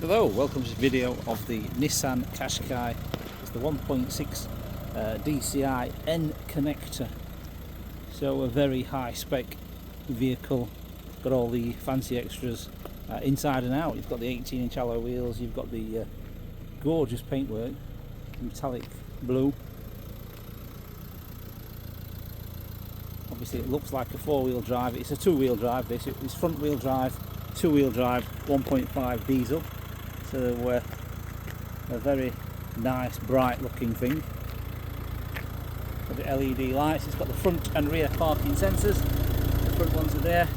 Hello, welcome to this video of the Nissan Qashqai. It's the 1.6 dCi N-Connecta. So a very high spec vehicle, got all the fancy extras inside and out. You've got the 18-inch alloy wheels, you've got the gorgeous paintwork, metallic blue. Obviously it looks like a four-wheel drive. It's a two-wheel drive. This it's front-wheel drive, two-wheel drive, 1.5 diesel. So a very nice, bright-looking thing. Got the LED lights. It's got the front and rear parking sensors. The front ones are there.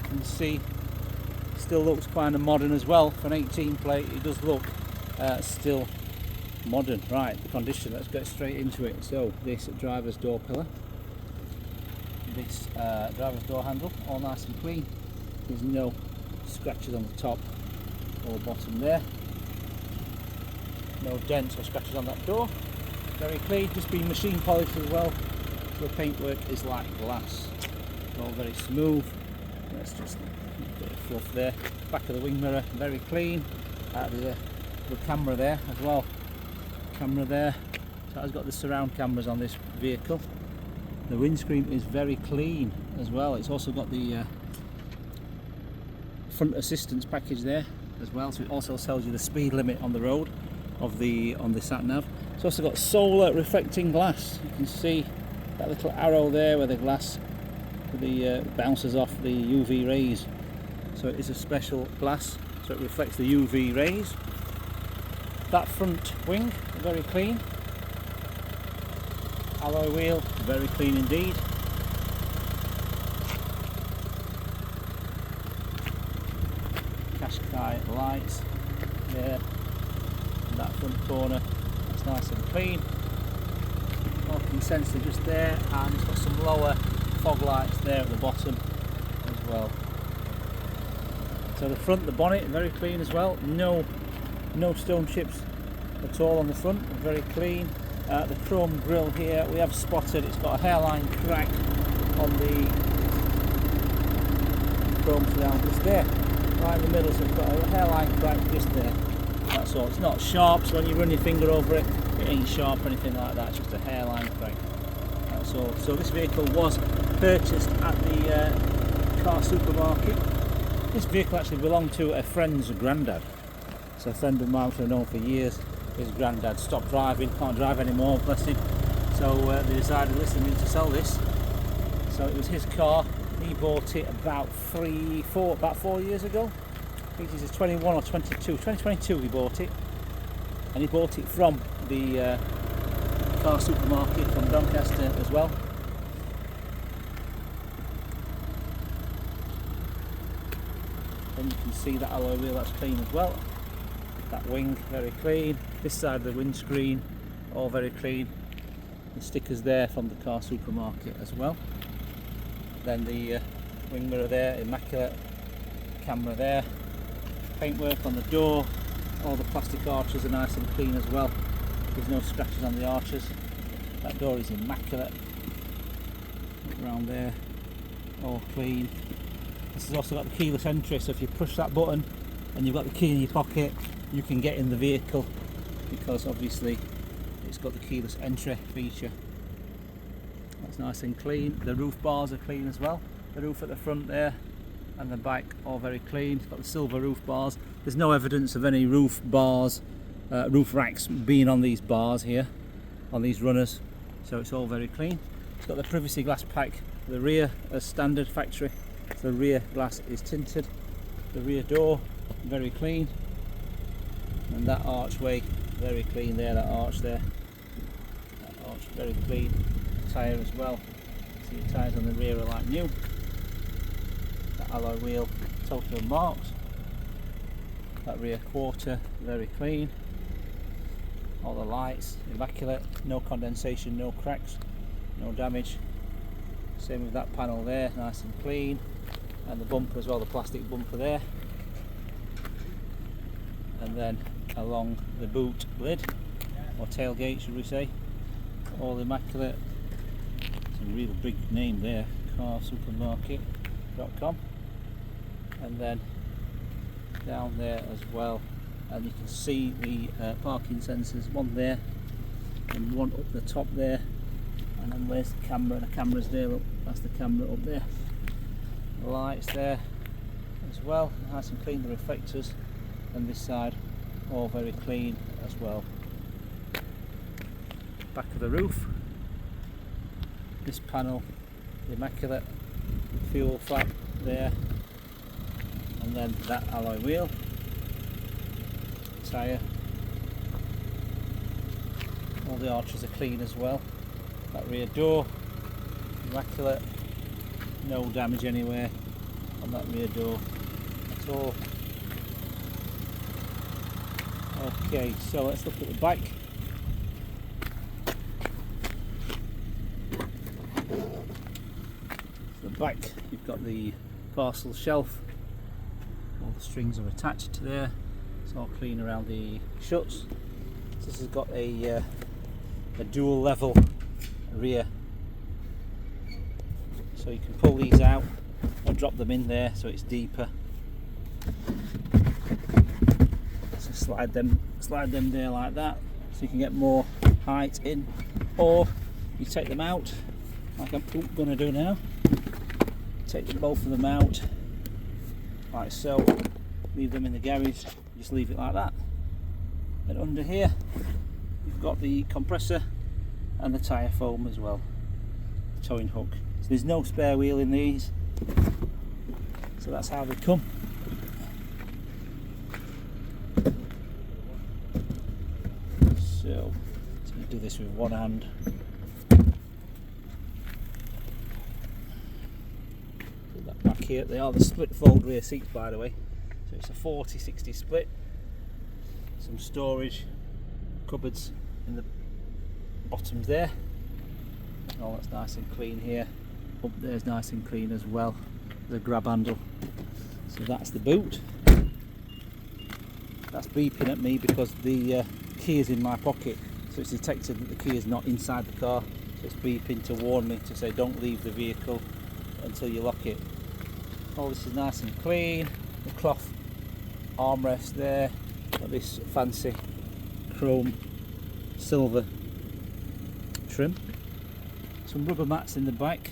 You can see, still looks kind of modern as well for an 18 plate. It does look still modern. Right, the condition. Let's get straight into it. So this driver's door pillar. This driver's door handle, all nice and clean. There's no scratches on the top or bottom there. No dents or scratches on that door. Very clean, just been machine polished as well. So the paintwork is like glass. All very smooth. Let's just a bit of fluff there. Back of the wing mirror, very clean. There's the camera there as well. Camera there. So it has got the surround cameras on this vehicle. The windscreen is very clean as well. It's also got the front assistance package there as well, so it also tells you the speed limit on the road on the sat nav. It's also got solar reflecting glass. You can see that little arrow there where the glass bounces off the UV rays. So it is a special glass, so it reflects the UV rays. That front wing, very clean. Alloy wheel, very clean indeed. Qashqai lights there in that front corner, that's nice and clean. Parking sensor just there, and it's got some lower fog lights there at the bottom as well. So the front, the bonnet, very clean as well. No stone chips at all on the front, very clean. The chrome grille here, we have spotted it's got a hairline crack on the chrome surround just there, right in the middle, so it's got a hairline crack just there. That's all. It's not sharp, so when you run your finger over it, it ain't sharp or anything like that, it's just a hairline crack. That's all. So this vehicle was purchased at the car supermarket. This vehicle actually belonged to a friend's granddad. So a friend of mine who I've known for years. His granddad stopped driving, can't drive anymore, bless him. So they decided, listen, we need to sell this. So it was his car. He bought it about 4 years ago. I think this is 21 or 22. 2022 he bought it. And he bought it from the car supermarket from Doncaster as well. And you can see that alloy wheel, that's clean as well. That wing, very clean. This side of the windscreen, all very clean. The stickers there from the car supermarket as well. Then the wing mirror there, immaculate. Camera there. Paintwork on the door. All the plastic arches are nice and clean as well. There's no scratches on the arches. That door is immaculate. Look around there, all clean. This has also got the keyless entry, so if you push that button and you've got the key in your pocket, you can get in the vehicle, because obviously it's got the keyless entry feature. That's nice and clean. The roof bars are clean as well. The roof at the front there and the back, all very clean. It's got the silver roof bars. There's no evidence of any roof bars, roof racks being on these bars here, on these runners. So it's all very clean. It's got the privacy glass pack. The rear as standard factory. The rear glass is tinted. The rear door, very clean. And that archway, very clean there, that arch there. That arch, very clean. Tyre as well. See the tyres on the rear are like new. That alloy wheel, totally unmarked. That rear quarter, very clean. All the lights, immaculate. No condensation, no cracks, no damage. Same with that panel there, nice and clean. And the bumper as well, the plastic bumper there. And then along the boot lid, or tailgate should we say, all immaculate. It's a real big name there, carsupermarket.com. And then down there as well, and you can see the parking sensors, one there and one up the top there, and then where's the camera? The camera's there, look, that's the camera up there. The lights there as well, nice and clean. The reflectors and this side all very clean as well. Back of the roof, this panel, immaculate, fuel flap there, and then that alloy wheel, tyre, all the arches are clean as well. That rear door, immaculate, no damage anywhere on that rear door at all. Okay, so let's look at the back. The back, you've got the parcel shelf, all the strings are attached to there, it's all clean around the shuts. So this has got a dual level rear, so you can pull these out or drop them in there so it's deeper. So slide them there like that, so you can get more height in, or you take them out like I'm going to do now. Take both of them out like so, leave them in the garage, just leave it like that. And under here you've got the compressor and the tyre foam as well, the towing hook. So there's no spare wheel in these, so that's how they come. So you do this with one hand. Back here, they are the split fold rear seats, by the way, so it's a 40-60 split. Some storage cupboards in the bottoms there. Oh, that's nice and clean here. Up there's nice and clean as well. The grab handle. So that's the boot. That's beeping at me because the key is in my pocket, so it's detected that the key is not inside the car, so it's beeping to warn me to say don't leave the vehicle until you lock it. All this is nice and clean. The cloth armrest there, got this fancy chrome silver trim. Some rubber mats in the back,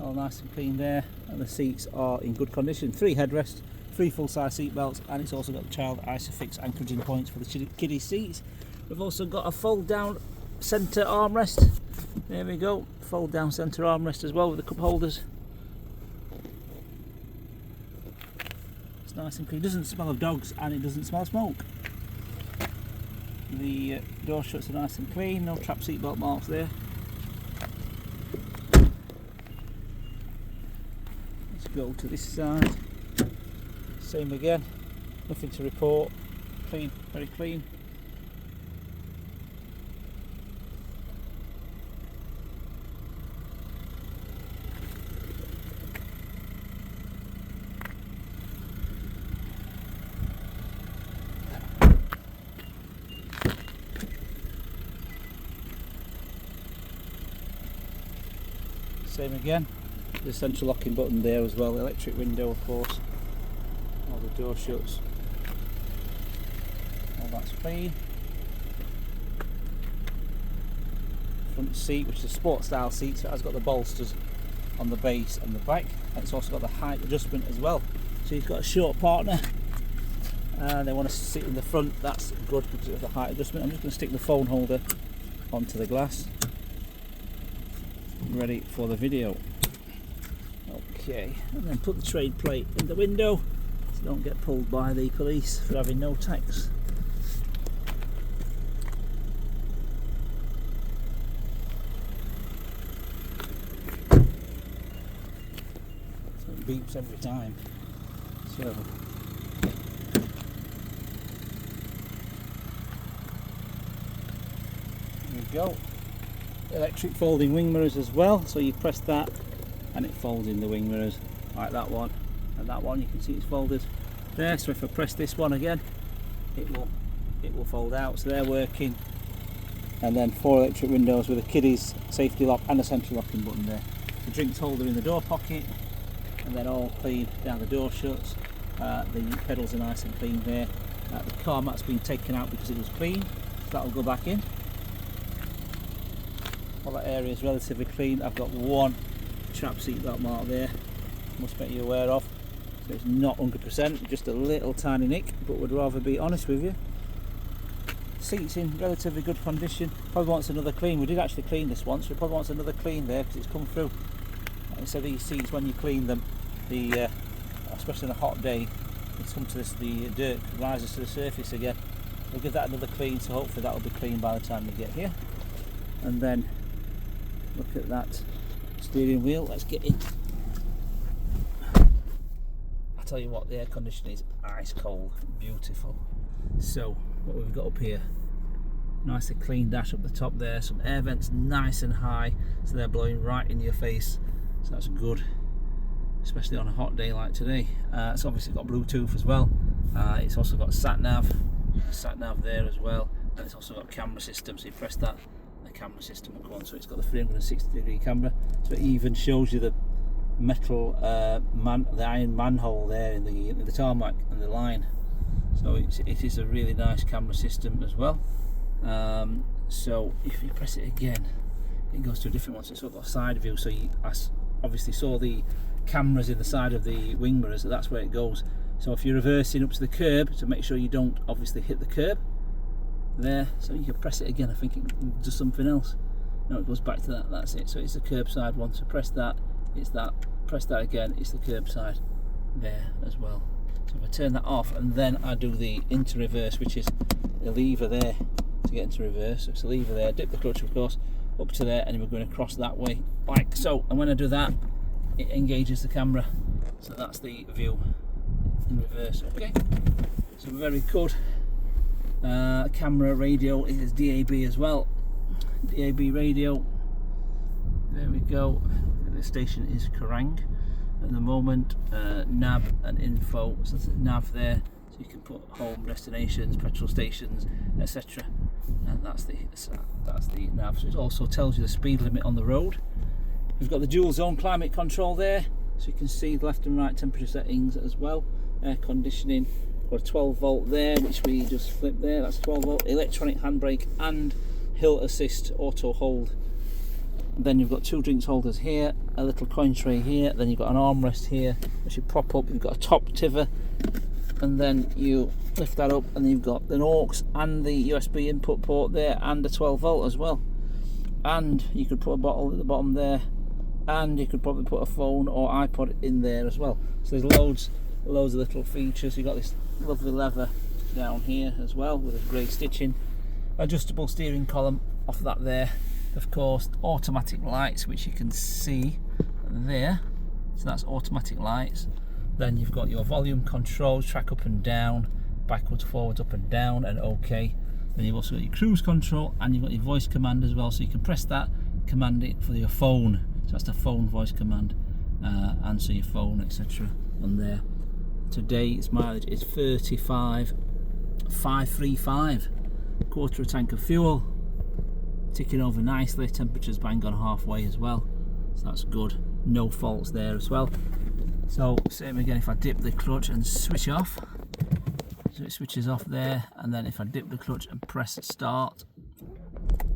all nice and clean there, and the seats are in good condition. 3 headrests, 3 full-size seat belts, and it's also got the child isofix anchoring points for the kiddie seats. We've also got a fold-down centre armrest. There we go, fold-down centre armrest as well with the cup holders. It's nice and clean. It doesn't smell of dogs and it doesn't smell of smoke. The door shuts are nice and clean, no trap seatbelt marks there. Let's go to this side. Same again, nothing to report. Clean, very clean. Same again, the central locking button there as well, electric window of course, all the door shuts, all that's clean. Front seat, which is a sport style seat, so it has got the bolsters on the base and the back, and it's also got the height adjustment as well. So you've got a short partner and they want to sit in the front, that's good because of the height adjustment. I'm just going to stick the phone holder onto the glass. Ready for the video. Okay, and then put the trade plate in the window so don't get pulled by the police for having no tax. So it beeps every time. So there we go. Electric folding wing mirrors as well, so you press that and it folds in the wing mirrors like that one and that one. You can see it's folded there, so if I press this one again it will fold out, so they're working. And then 4 electric windows with a kiddie's safety lock and a central locking button there. The drinks holder in the door pocket, and then all clean down the door shuts. The pedals are nice and clean there. The car mat's been taken out because it was clean, so that'll go back in. All that area is relatively clean. I've got one trap seat belt mark there, must make you aware of. So it's not 100%, just a little tiny nick, but would rather be honest with you. Seats in relatively good condition. Probably wants another clean. We did actually clean this once, so it probably wants another clean there because it's come through. Like I said, these seats, when you clean them, especially on a hot day, it's come to this, the dirt rises to the surface again. We'll give that another clean, so hopefully that will be clean by the time we get here. And then look at that steering wheel. Let's get in. I tell you what, the air conditioning is ice cold, beautiful. So what we've got up here, nicely clean dash up the top there, some air vents nice and high, so they're blowing right in your face, so that's good, especially on a hot day like today. It's obviously got Bluetooth as well. It's also got sat nav there as well, and it's also got camera system, so you press that, the camera system will go on. So it's got the 360-degree camera, so it even shows you the metal the iron manhole there in the tarmac and the line. So it is a really nice camera system as well. So if you press it again, it goes to a different one. So it's got a side view, so you obviously saw the cameras in the side of the wing mirrors, so that's where it goes. So if you're reversing up to the curb, to make sure you don't obviously hit the curb there, so you can press it again. I think it does something else. No, it goes back to that. That's it. So it's the curbside one. So press that, it's that. Press that again, it's the curbside there as well. So if I turn that off, and then I do the into reverse, which is a lever there to get into reverse. So it's a lever there, dip the clutch of course, up to there, and we're going across that way, like so. And when I do that, it engages the camera. So that's the view in reverse, okay. So very good. Camera radio is DAB as well. DAB radio. There we go. The station is Kerrang at the moment. Nav and info. So that's nav there. So you can put home, destinations, petrol stations, etc. And that's the nav. So it also tells you the speed limit on the road. We've got the dual zone climate control there, so you can see the left and right temperature settings as well. Air conditioning. Got a 12 volt there, which we just flipped there. That's 12 volt. Electronic handbrake and hill assist auto hold. Then you've got two drinks holders here, a little coin tray here, then you've got an armrest here which you prop up. You've got a top tiver, and then you lift that up, and then you've got an aux and the USB input port there, and a 12 volt as well. And you could put a bottle at the bottom there, and you could probably put a phone or iPod in there as well. So there's loads of little features. You've got this lovely lever down here as well with a grey stitching, adjustable steering column off that there. Of course, automatic lights, which you can see there. So that's automatic lights. Then you've got your volume controls, track up and down, backwards, forwards, up and down, and OK. Then you've also got your cruise control, and you've got your voice command as well. So you can press that, command it for your phone. So that's the phone voice command. Answer your phone, etc. on there. Today its mileage is 35,535. Quarter a tank of fuel. Ticking over nicely, temperature's bang on halfway as well, so that's good, no faults there as well. So same again, if I dip the clutch and switch off, so it switches off there, and then if I dip the clutch and press start,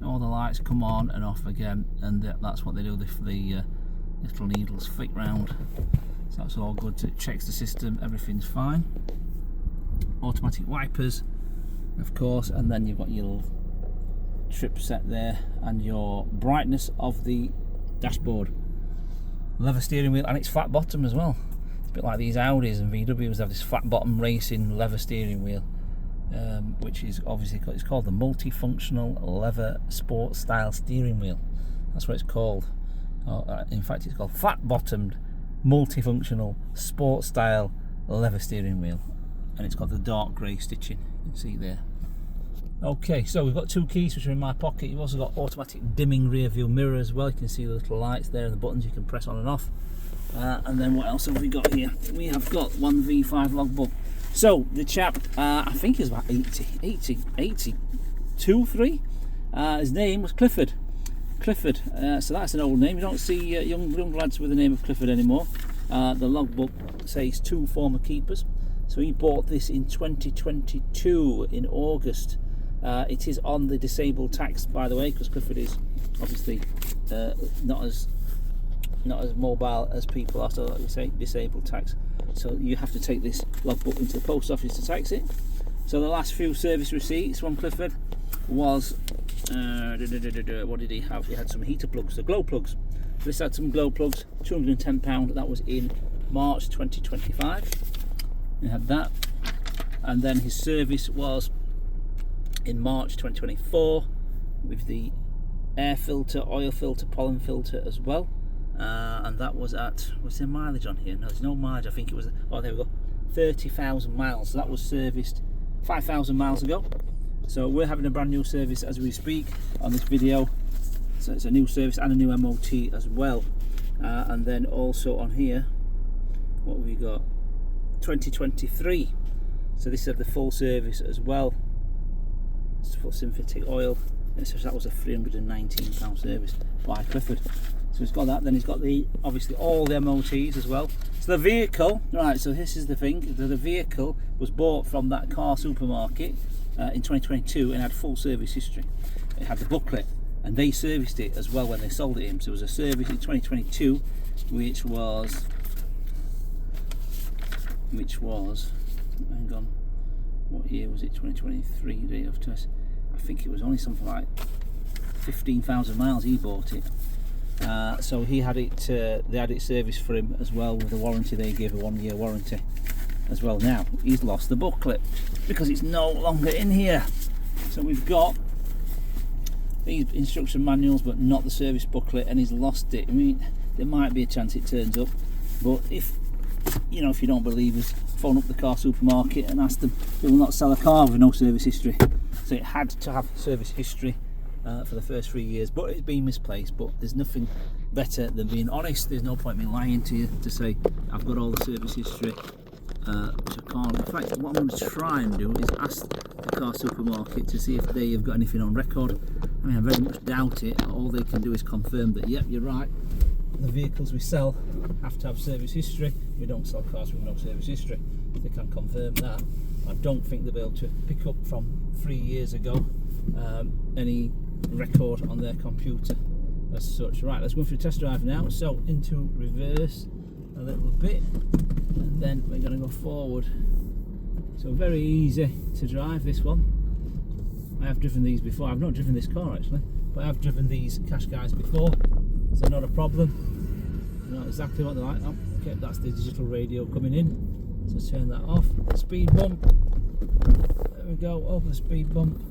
all the lights come on and off again, and that's what they do, the little needles flick round. So that's all good. It checks the system, everything's fine. Automatic wipers of course, and then you've got your trip set there and your brightness of the dashboard. Leather steering wheel, and it's flat bottom as well. It's a bit like these Audis and VWs have this flat bottom racing leather steering wheel, which is obviously it's called the multifunctional leather sport style steering wheel. That's what it's called. In fact, it's called flat bottomed multifunctional sport style leather steering wheel, and it's got the dark grey stitching, you can see there. Okay, so we've got two keys which are in my pocket. You've also got automatic dimming rear view mirror as well. You can see the little lights there and the buttons you can press on and off. And then what else have we got here? We have got one V5 logbook. So the chap, I think is about 82, 3. His name was Clifford. So that's an old name. You don't see young lads with the name of Clifford anymore. The logbook says 2 former keepers. So he bought this in 2022 in August. It is on the disabled tax, by the way, because Clifford is obviously not as mobile as people are, so like we say, disabled tax. So you have to take this logbook into the post office to tax it. So the last few service receipts from Clifford was what did he have? He had some heater plugs, so glow plugs. This had some glow plugs, £210. That was in March 2025. He had that, and then his service was in March 2024 with the air filter, oil filter, pollen filter as well. And that was at, was there mileage on here? No, there's no mileage. I think it was, oh there we go, 30,000 miles. So that was serviced 5,000 miles ago. So we're having a brand new service as we speak on this video. So it's a new service and a new MOT as well. And then also on here, what have we got? 2023. So this is the full service as well. It's full synthetic oil. So that was a £319 service by Clifford. So he's got that. Then he's got the, obviously, all the MOTs as well. So the vehicle, right, so this is the thing, the vehicle was bought from that car supermarket in 2022 and had full service history. It had the booklet, and they serviced it as well when they sold it him. So it was a service in 2022 which was, hang on, what year was it? 2023 date of test. I think it was only something like 15,000 miles he bought it. So he had it, they had it serviced for him as well with a warranty. They gave a 1 year warranty as well. Now he's lost the booklet because it's no longer in here. So we've got these instruction manuals but not the service booklet, and he's lost it. I mean, there might be a chance it turns up, but if you know, if you don't believe us, phone up the car supermarket and ask them. They will not sell a car with no service history. So it had to have service history for the first 3 years, but it's been misplaced. But there's nothing better than being honest. There's no point me lying to you to say I've got all the service history, which I can't. In fact, what I'm going to try and do is ask the car supermarket to see if they have got anything on record. I mean, I very much doubt it. All they can do is confirm that, yep, you're right, the vehicles we sell have to have service history. We don't sell cars with no service history. If they can confirm that, I don't think they'll be able to pick up from 3 years ago any record on their computer as such. Right, let's go for a test drive now. So into reverse a little bit, and then we're going to go forward. So very easy to drive this one. I have driven these before. I've not driven this car actually, but I have driven these Qashqais before, so not a problem. You know exactly what they're like. Oh, okay, that's the digital radio coming in. So turn that off. Speed bump. There we go, over the speed bump.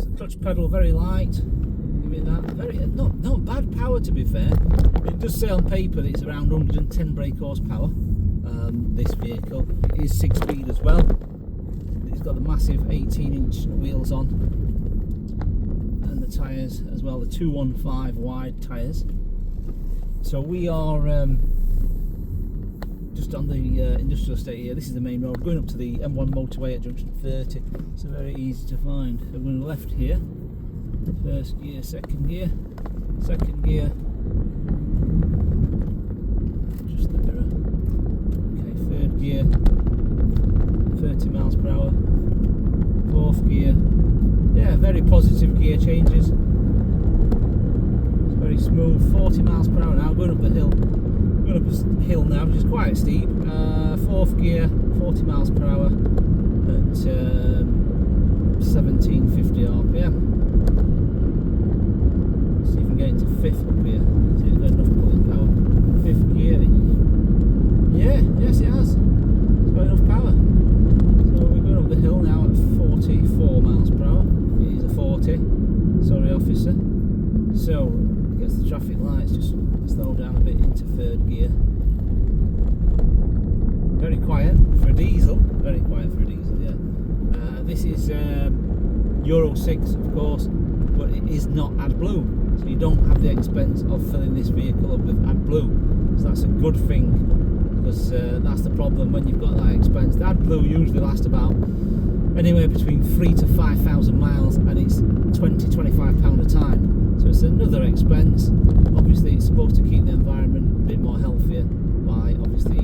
So clutch pedal very light. Give me that. Very not bad power, to be fair. It does say on paper that it's around 110 brake horsepower. This vehicle, it is 6-speed as well. It's got the massive 18-inch wheels on, and the tyres as well, the 215 wide tyres. So we are just on the industrial estate here. This is the main road going up to the M1 motorway at junction 30. So very easy to find. So we're going left here. First gear, second gear, just the mirror. Okay, third gear, 30 miles per hour. Fourth gear. Yeah, very positive gear changes. It's very smooth. 40 miles per hour now, going up the hill. Going up a hill now, which is quite steep. Fourth gear, 40 miles per hour at 1750 RPM. See if we can get into fifth up here. See if we've got enough pulling power. Fifth gear. Yeah, yes it has. It's got enough power. So we're going up the hill now at 44 miles per hour. It is a 40. Sorry, officer. So gets the traffic lights, just slow down a bit into third gear. Very quiet for a diesel. Very quiet for a diesel, yeah. This is Euro 6, of course, but it is not AdBlue. So you don't have the expense of filling this vehicle up with AdBlue. So that's a good thing, because that's the problem when you've got that expense. The AdBlue usually lasts about anywhere between 3,000 to 5,000 miles, and it's £20–25 a time. So it's another expense. Obviously it's supposed to keep the environment a bit more healthier by obviously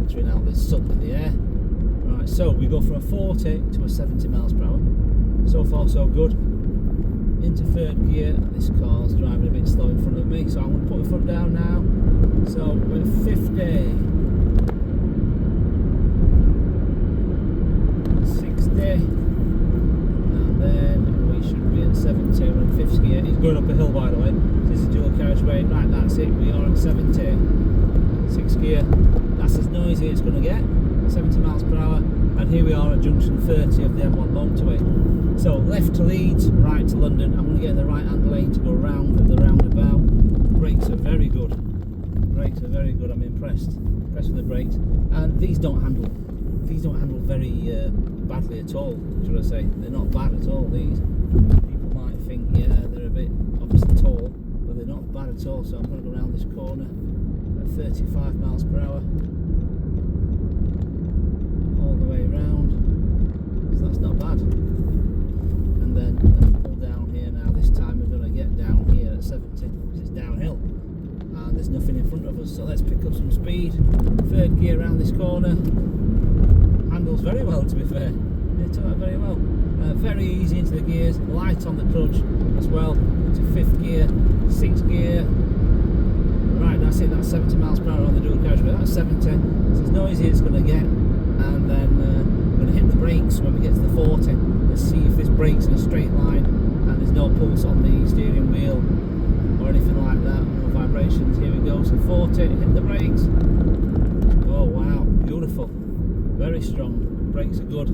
filtering out this soot in the air. Right, so we go from a 40 to a 70 miles per hour. So far so good. Into third gear. This car's driving a bit slow in front of me, so I'm going to put the foot down now. So we're at 50, 60, and then we should be at 70. We're in fifth gear. It's going up a hill, by the way. This is dual carriageway. Right, that's it. We are at 70. Sixth gear. That's as noisy as it's going to get. 70 miles per hour. And here we are at junction 30 of the M1 motorway. So left to Leeds, right to London. I'm going to get in the right hand lane to go round the roundabout. Brakes are very good. Brakes are very good. I'm impressed. Impressed with the brakes. And these don't handle very badly at all. Should I say? They're not bad at all. These people might think, yeah, they're a bit obviously tall, but they're not bad at all. So I'm going to go around this corner at 35 miles per hour. All the way around, so that's not bad. And then let me pull down here now. This time we're going to get down here at 70 because it's downhill and there's nothing in front of us. So let's pick up some speed. Third gear around this corner. Handles very well, to be fair. It took that very well. Very easy into the gears. Light on the clutch as well. To fifth gear, sixth gear. Right, that's it. That's 70 miles per hour on the dual carriageway. That's 70. It's as noisy as it's going to get. And then we're going to hit the brakes when we get to the 40. Let's see if this brakes in a straight line and there's no pulse on the steering wheel or anything like that, no vibrations. Here we go, so 40, hit the brakes. Oh wow, beautiful, very strong, brakes are good.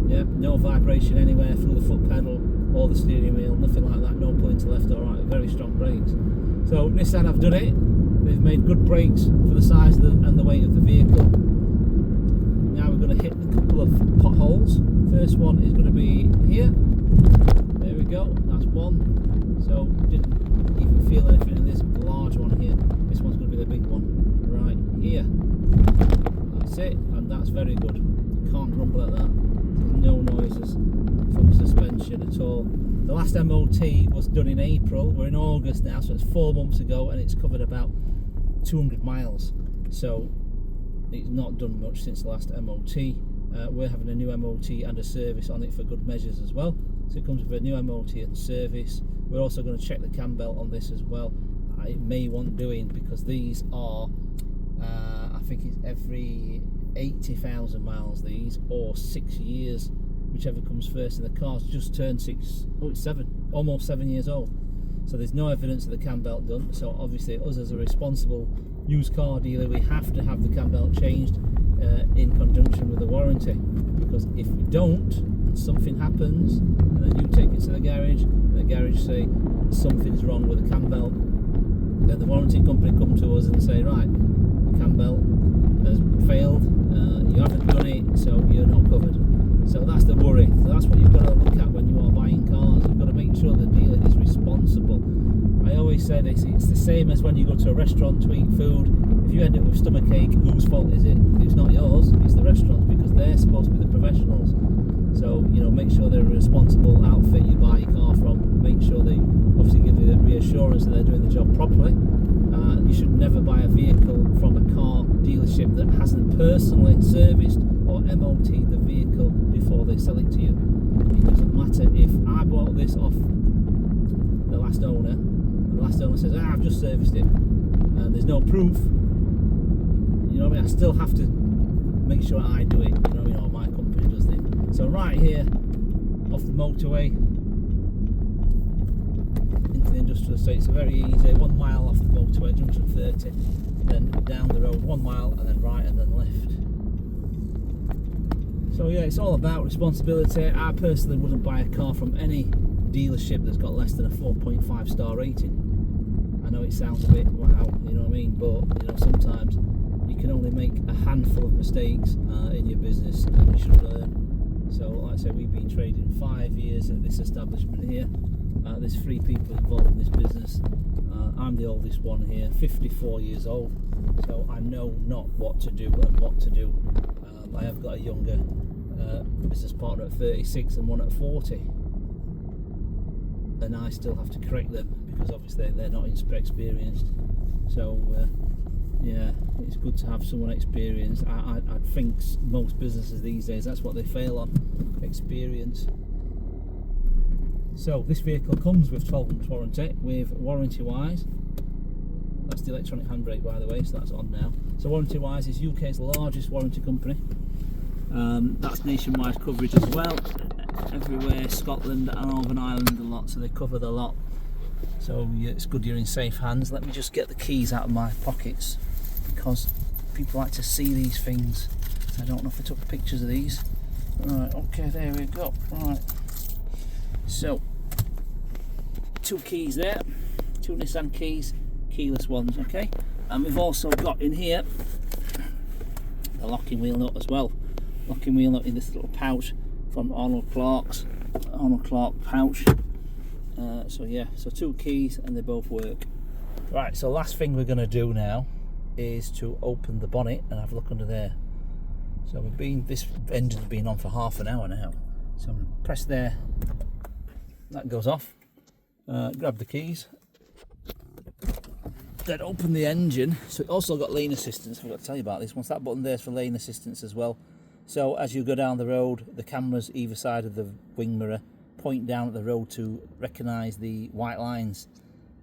Yep, no vibration anywhere through the foot pedal or the steering wheel, nothing like that, no pulling to left or right, very strong brakes. So Nissan have done it, they've made good brakes for the size and the weight of the vehicle. Now we're going to hit a couple of potholes. First one is going to be here. There we go, that's one. So didn't even feel anything in this large one here. This one's going to be the big one right here. That's it, and that's very good. Can't grumble at that. There's no noises from the suspension at all. The last MOT was done in April. We're in August now, so it's 4 months ago, and it's covered about 200 miles. So it's not done much since the last MOT. We're having a new MOT and a service on it for good measures as well. So it comes with a new MOT and service. We're also going to check the cam belt on this as well. It may want doing because these are, I think it's every 80,000 miles these, or 6 years, whichever comes first. And the car's just turned 6, oh it's 7, almost 7 years old. So there's no evidence of the cam belt done. So obviously us as a responsible used car dealer, we have to have the cam belt changed in conjunction with the warranty, because if we don't and something happens and then you take it to the garage and the garage say something's wrong with the cam belt, then the warranty company come to us and say, right, the cam belt has failed, you haven't done it, so you're not covered. So that's the worry. So that's what you've got to look at when you are buying cars. You've got to make sure the dealer is responsible. I always say this, it's the same as when you go to a restaurant to eat food. If you end up with stomachache, whose fault is it? It's not yours, it's the restaurant's, because they're supposed to be the professionals. So, you know, make sure they're a responsible outfit you buy your car from. Make sure they obviously give you the reassurance that they're doing the job properly. You should never buy a vehicle from a car dealership that hasn't personally serviced or MOT'd the vehicle before they sell it to you. It doesn't matter if I bought this off the last owner, and the last owner says, I've just serviced it, and there's no proof. You know what I mean? I still have to make sure I do it. You know what I mean? Or my company does it. So right here, off the motorway, into the industrial estate. It's very easy. 1 mile off the motorway, junction 30, then down the road 1 mile, and then right, and then left. So yeah, it's all about responsibility. I personally wouldn't buy a car from any dealership that's got less than a 4.5 star rating. I know it sounds a bit wow, you know what I mean, but you know, sometimes you can only make a handful of mistakes in your business, and you should learn. So like I said, we've been trading 5 years at this establishment here. There's 3 people involved in this business. I'm the oldest one here, 54 years old, so I know not what to do and what to do. I have got a younger business partner at 36 and one at 40, and I still have to correct them because obviously they're not experienced. So Yeah, it's good to have someone experienced. I think most businesses these days, that's what they fail on, experience. So this vehicle comes with 12 months warranty, with warranty wise, that's the electronic handbrake by the way, so that's on now. So warranty wise, is UK's largest warranty company. That's nationwide coverage as well, everywhere, Scotland and Northern Ireland a lot, so they cover the lot. So yeah, it's good you're in safe hands. Let me just get the keys out of my pockets, because people like to see these things. I don't know if I took pictures of these. Right, okay, there we go. Right, so 2 keys there, 2 Nissan keys, keyless ones, okay. And we've also got in here the locking wheel nut as well. Locking wheel nut in this little pouch from Arnold Clark pouch. So yeah, so 2 keys and they both work. Right, so last thing we're going to do now is to open the bonnet and have a look under there. So this engine's been on for half an hour now. So I'm going to press there, that goes off, grab the keys, then open the engine. So it also got lane assistance, I forgot to tell you about this. Once that button there's for lane assistance as well. So as you go down the road, the cameras either side of the wing mirror point down at the road to recognise the white lines,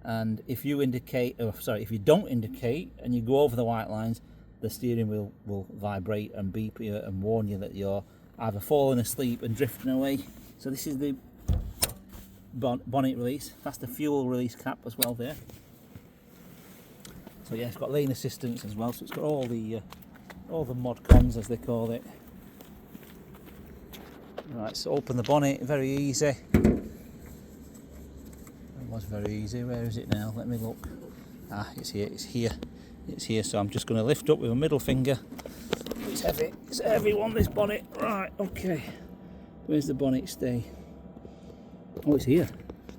and if you indicate, if you don't indicate and you go over the white lines, the steering wheel will vibrate and beep you and warn you that you're either falling asleep and drifting away. So this is the bonnet release, that's the fuel release cap as well there. So yeah, it's got lane assistance as well, so it's got all the mod cons as they call it. Right, so open the bonnet, very easy. It was very easy. Where is it now? Let me look. Ah, it's here, it's here. It's here, so I'm just going to lift up with my middle finger. It's heavy. It's a heavy one, this bonnet. Right, okay. Where's the bonnet stay? Oh, it's here.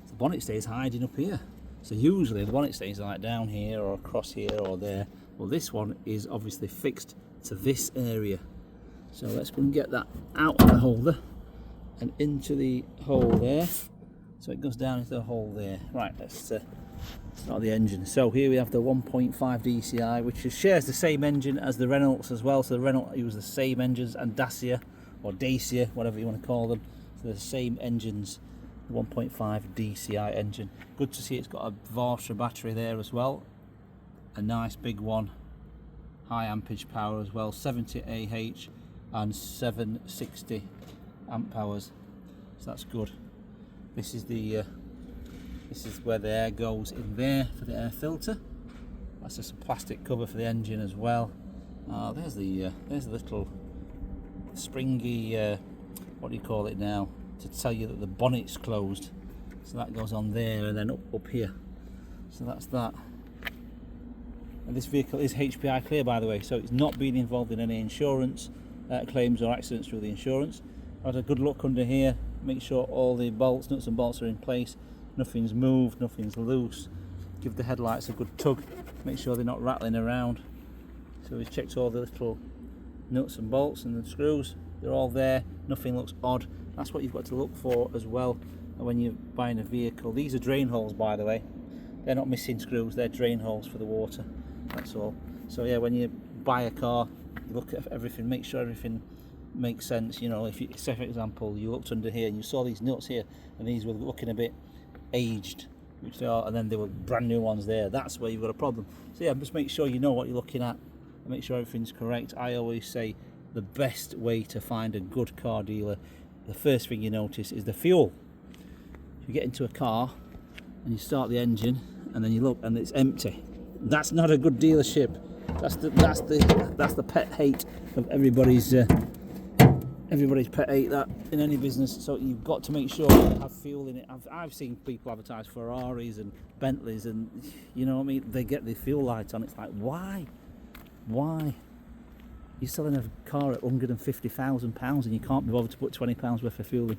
The bonnet stay is hiding up here. So usually the bonnet stays like down here or across here or there. Well, this one is obviously fixed to this area. So let's go and get that out of the holder and into the hole there. So it goes down into the hole there. Right, let's start the engine. So here we have the 1.5 dCi, which shares the same engine as the Renaults as well. So the Renault use the same engines, and Dacia, or Dacia, whatever you want to call them. So they're the same engines, 1.5 dCi engine. Good to see it's got a Varsha battery there as well. A nice big one. High ampage power as well, 70 AH and 760 amp hours. So that's good. This is where the air goes in there for the air filter. That's just a plastic cover for the engine as well. There's the little springy what do you call it now, to tell you that the bonnet's closed. So that goes on there and then up here. So that's that. And this vehicle is HPI clear, by the way, so it's not been involved in any insurance claims or accidents through the insurance. I had a good look under here, make sure all the bolts, nuts and bolts are in place, nothing's moved, nothing's loose. Give the headlights a good tug, make sure they're not rattling around. So we've checked all the little nuts and bolts and the screws, they're all there, nothing looks odd. That's what you've got to look for as well when you're buying a vehicle. These are drain holes, by the way, they're not missing screws, they're drain holes for the water, that's all. So yeah, when you buy a car, you look at everything, make sure everything makes sense. You know, if you say for example you looked under here and you saw these nuts here and these were looking a bit aged, which they are, and then there were brand new ones there, that's where you've got a problem. So yeah, just make sure you know what you're looking at and make sure everything's correct. I always say the best way to find a good car dealer, the first thing you notice is the fuel. If you get into a car and you start the engine and then you look and it's empty, that's not a good dealership. That's the pet hate of everybody's pet hate, that in any business. So you've got to make sure you have fuel in it. I've seen people advertise Ferraris and Bentleys, and you know what I mean, they get the fuel light on. It's like, why you're selling a car at £150,000 and you can't be bothered to put £20 worth of fuel in?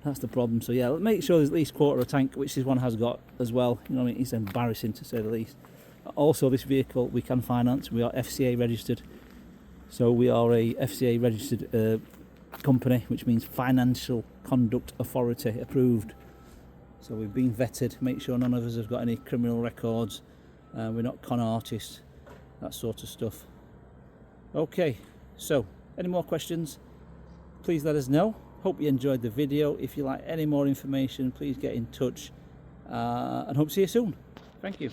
That's the problem. So yeah, make sure there's at least quarter of a tank, which this one has got as well. You know what I mean, it's embarrassing to say the least. Also, this vehicle we can finance. We are FCA registered, so we are a FCA registered company, which means Financial Conduct Authority approved. So we've been vetted, make sure none of us have got any criminal records, we're not con artists, that sort of stuff. Okay, so any more questions, please let us know. Hope you enjoyed the video. If you like any more information, please get in touch, and hope to see you soon. Thank you.